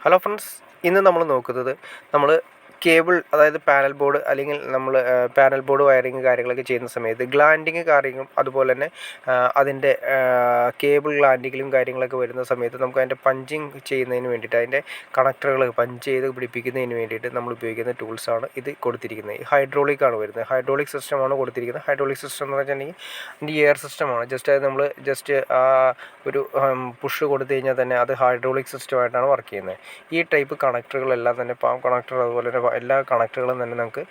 Hello friends, ഇന്ന് നമ്മൾ നോക്കുന്നത് കേബിൾ, അതായത് പാനൽ ബോർഡ് അല്ലെങ്കിൽ പാനൽ ബോർഡ് വയറിങ് കാര്യങ്ങളൊക്കെ ചെയ്യുന്ന സമയത്ത് ഗ്ലാൻഡിങ് കാര്യങ്ങളും അതുപോലെ തന്നെ അതിൻ്റെ കേബിൾ ഗ്ലാൻഡിങ്ങിലും കാര്യങ്ങളൊക്കെ വരുന്ന സമയത്ത് നമുക്ക് അതിൻ്റെ പഞ്ചിങ് ചെയ്യുന്നതിന് വേണ്ടിയിട്ട്, അതിൻ്റെ കണക്ടറുകൾ പഞ്ച് ചെയ്ത് പിടിപ്പിക്കുന്നതിന് വേണ്ടിയിട്ട് നമ്മൾ ഉപയോഗിക്കുന്ന ടൂൾസാണ് ഇത് കൊടുത്തിരിക്കുന്നത്. ഈ ഹൈഡ്രോളിക്കാണ് വരുന്നത്, ഹൈഡ്രോളിക് സിസ്റ്റമാണ് കൊടുത്തിരിക്കുന്നത്. ഹൈഡ്രോളിക് സിസ്റ്റം എന്ന് വെച്ചിട്ടുണ്ടെങ്കിൽ അതിൻ്റെ എയർ സിസ്റ്റമാണ്. അത് നമ്മൾ ഒരു പുഷ് കൊടുത്തു കഴിഞ്ഞാൽ തന്നെ അത് ഹൈഡ്രോളിക് സിസ്റ്റമായിട്ടാണ് വർക്ക് ചെയ്യുന്നത്. ഈ ടൈപ്പ് കണക്ടറുകളെല്ലാം തന്നെ പാം കണക്ടർ അതുപോലെ തന്നെ എല്ലാ കണക്ടറുകളും തന്നെ നമുക്ക്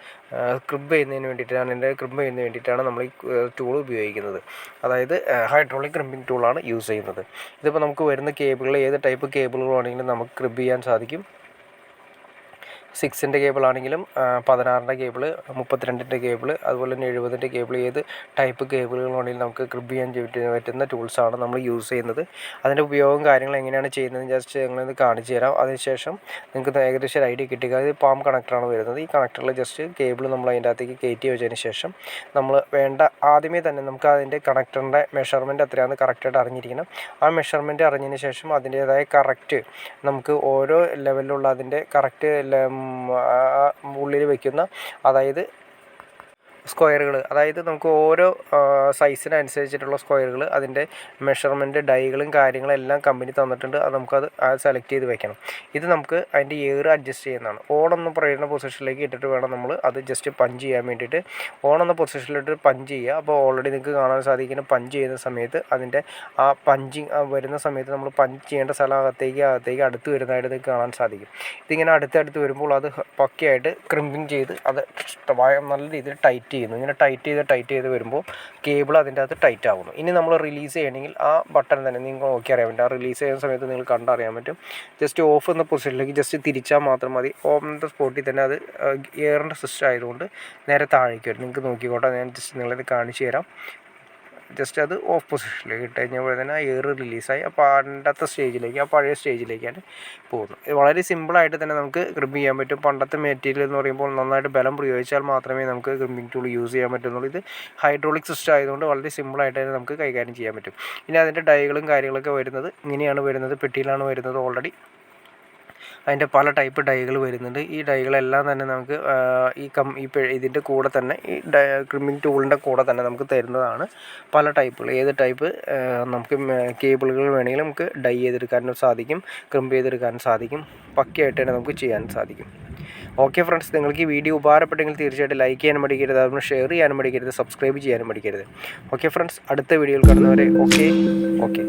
ക്രിമ്പ് ചെയ്യുന്നതിന് വേണ്ടിയിട്ടാണ് നമ്മൾ ഈ ടൂൾ ഉപയോഗിക്കുന്നത്. അതായത് ഹൈഡ്രോളിക് ക്രിമ്പിംഗ് ടൂളാണ് യൂസ് ചെയ്യുന്നത്. ഇതിപ്പോൾ നമുക്ക് വരുന്ന കേബിളുകൾ, ഏത് ടൈപ്പ് കേബിളുകൾ വേണമെങ്കിലും നമുക്ക് ക്രിമ്പ് ചെയ്യാൻ സാധിക്കും. 6ൻ്റെ കേബിളാണെങ്കിലും 16ൻ്റെ കേബിള്, 32ൻ്റെ കേബിള്, അതുപോലെ തന്നെ 70ൻ്റെ കേബിൾ, ഏത് ടൈപ്പ് കേബിളുകളാണെങ്കിലും നമുക്ക് ക്രിമ്പ് ചെയ്യാൻ പറ്റുന്ന ടൂൾസാണ് നമ്മൾ യൂസ് ചെയ്യുന്നത്. അതിൻ്റെ ഉപയോഗം കാര്യങ്ങൾ എങ്ങനെയാണ് ചെയ്യുന്നത് ജസ്റ്റ് ഞങ്ങളൊന്ന് കാണിച്ചു തരാം. അതിനുശേഷം നിങ്ങൾക്ക് ഏകദേശം ഒരു ഐഡിയ കിട്ടുക. ഇത് പാം കണക്ടറാണ് വരുന്നത്. ഈ കണക്ടറിൽ ജസ്റ്റ് കേബിൾ നമ്മൾ അതിൻ്റെ അകത്തേക്ക് കയറ്റി വെച്ചതിന് ശേഷം നമ്മൾ ആദ്യമേ തന്നെ നമുക്ക് അതിൻ്റെ കണക്ടറിൻ്റെ മെഷർമെൻറ്റ് എത്രയാണെന്ന് കറക്റ്റായിട്ട് അറിഞ്ഞിരിക്കണം. ആ മെഷർമെൻറ്റ് അറിഞ്ഞതിന് ശേഷം അതിൻ്റേതായ കറക്റ്റ് നമുക്ക് ഓരോ ലെവലിലുള്ള അതിൻ്റെ കറക്റ്റ് ഉള്ളിൽ വയ്ക്കുന്ന, അതായത് സ്ക്വയറുകൾ, അതായത് നമുക്ക് ഓരോ സൈസിനനുസരിച്ചിട്ടുള്ള സ്ക്വയറുകൾ, അതിൻ്റെ മെഷർമെൻറ്റ് ഡൈകളും കാര്യങ്ങളും എല്ലാം കമ്പനി തന്നിട്ടുണ്ട്. അത് നമുക്കത് സെലക്ട് ചെയ്ത് വെക്കണം. ഇത് നമുക്ക് അതിൻ്റെ എയർ അഡ്ജസ്റ്റ് ചെയ്യുന്നതാണ്. ഓണെന്ന് പറയുന്ന പൊസിഷനിലേക്ക് ഇട്ടിട്ട് വേണം നമ്മൾ അത് ജസ്റ്റ് പഞ്ച് ചെയ്യാൻ വേണ്ടിയിട്ട്. ഓണെന്ന പൊസിഷനിലിട്ട് പഞ്ച് ചെയ്യുക. അപ്പോൾ ഓൾറെഡി നിങ്ങൾക്ക് കാണാൻ സാധിക്കുന്ന പഞ്ച് ചെയ്യുന്ന സമയത്ത് അതിൻ്റെ ആ പഞ്ചിങ് വരുന്ന സമയത്ത് നമ്മൾ പഞ്ച് ചെയ്യേണ്ട സ്ഥലം അകത്തേക്ക് അടുത്ത് വരുന്നതായിട്ട് നിങ്ങൾക്ക് കാണാൻ സാധിക്കും. ഇതിങ്ങനെ അടുത്തടുത്ത് വരുമ്പോൾ അത് പക്കയായിട്ട് ക്രിമ്പിങ് ചെയ്ത് അത് നല്ല രീതിയിൽ ടൈറ്റ് ചെയ്യുന്നു. ഇങ്ങനെ ടൈറ്റ് ചെയ്ത് വരുമ്പോൾ കേബിൾ അതിൻ്റെ അകത്ത് ടൈറ്റ് ആകുന്നു. ഇനി നമ്മൾ റിലീസ് ചെയ്യണമെങ്കിൽ ആ ബട്ടൺ തന്നെ നിങ്ങൾക്ക് നോക്കി അറിയാൻ പറ്റും. ആ റിലീസ് ചെയ്യുന്ന സമയത്ത് നിങ്ങൾ കണ്ടറിയാൻ പറ്റും. ജസ്റ്റ് ഓഫ് എന്ന പൊസിഷനിലേക്ക് ജസ്റ്റ് തിരിച്ചാൽ മാത്രം മതി. ഓൺ ദ സ്പോട്ടിൽ തന്നെ അത് എയറിൻ്റെ സിസ്റ്റം ആയതുകൊണ്ട് നേരെ താഴേക്ക് വരും. നിങ്ങൾക്ക് നോക്കിക്കോട്ടെ, ഞാൻ ജസ്റ്റ് നിങ്ങളത് കാണിച്ചു തരാം. ജസ്റ്റ് അത് ഓഫ് പൊസിഷനിലേക്ക് ഇട്ട് കഴിഞ്ഞപ്പോൾ തന്നെ ആ എയർ റിലീസായി. അപ്പോൾ പണ്ടത്തെ സ്റ്റേജിലേക്ക്, ആ പഴയ സ്റ്റേജിലേക്കാണ് പോകുന്നത്. ഇത് വളരെ സിമ്പിളായിട്ട് തന്നെ നമുക്ക് ക്രിമ്പ് ചെയ്യാൻ പറ്റും. പണ്ടത്തെ മെറ്റീരിയൽ എന്ന് പറയുമ്പോൾ നന്നായിട്ട് ബലം പ്രയോഗിച്ചാൽ മാത്രമേ നമുക്ക് ക്രിമ്പിംഗ് ടൂൾ യൂസ് ചെയ്യാൻ പറ്റുന്നുള്ളൂ. ഇത് ഹൈഡ്രോളിക് സിസ്റ്റം ആയതുകൊണ്ട് വളരെ സിമ്പിളായിട്ട് തന്നെ നമുക്ക് കൈകാര്യം ചെയ്യാൻ പറ്റും. ഇനി അതിൻ്റെ ഡൈകളും കാര്യങ്ങളൊക്കെ വരുന്നത് ഇങ്ങനെയാണ് വരുന്നത്. പെട്ടിയിലാണ് വരുന്നത്. ഓൾറെഡി അതിൻ്റെ പല ടൈപ്പ് ഡൈകൾ വരുന്നുണ്ട്. ഈ ഡൈകളെല്ലാം തന്നെ നമുക്ക് ഇതിൻ്റെ കൂടെ തന്നെ ഈ ക്രിമ്പിംഗ് ടൂളിൻ്റെ കൂടെ തന്നെ നമുക്ക് തരുന്നതാണ്. പല ടൈപ്പുകൾ, ഏത് ടൈപ്പ് നമുക്ക് കേബിളുകൾ വേണമെങ്കിലും നമുക്ക് ഡൈ ചെയ്തെടുക്കാനും സാധിക്കും, ക്രിമ്പ് ചെയ്തെടുക്കാനും സാധിക്കും. പക്കയായിട്ട് തന്നെ നമുക്ക് ചെയ്യാൻ സാധിക്കും. ഓക്കെ ഫ്രണ്ട്സ്, നിങ്ങൾക്ക് ഈ വീഡിയോ ഉപകാരപ്പെട്ടെങ്കിൽ തീർച്ചയായിട്ടും ലൈക്ക് ചെയ്യാനും മടിക്കരുത്, അതുപോലെ ഷെയർ ചെയ്യാനും മടിക്കരുത്, സബ്സ്ക്രൈബ് ചെയ്യാനും മടിക്കരുത്. ഓക്കെ ഫ്രണ്ട്സ്, അടുത്ത വീഡിയോയിൽ കാണുന്നവരെ ഓക്കെ.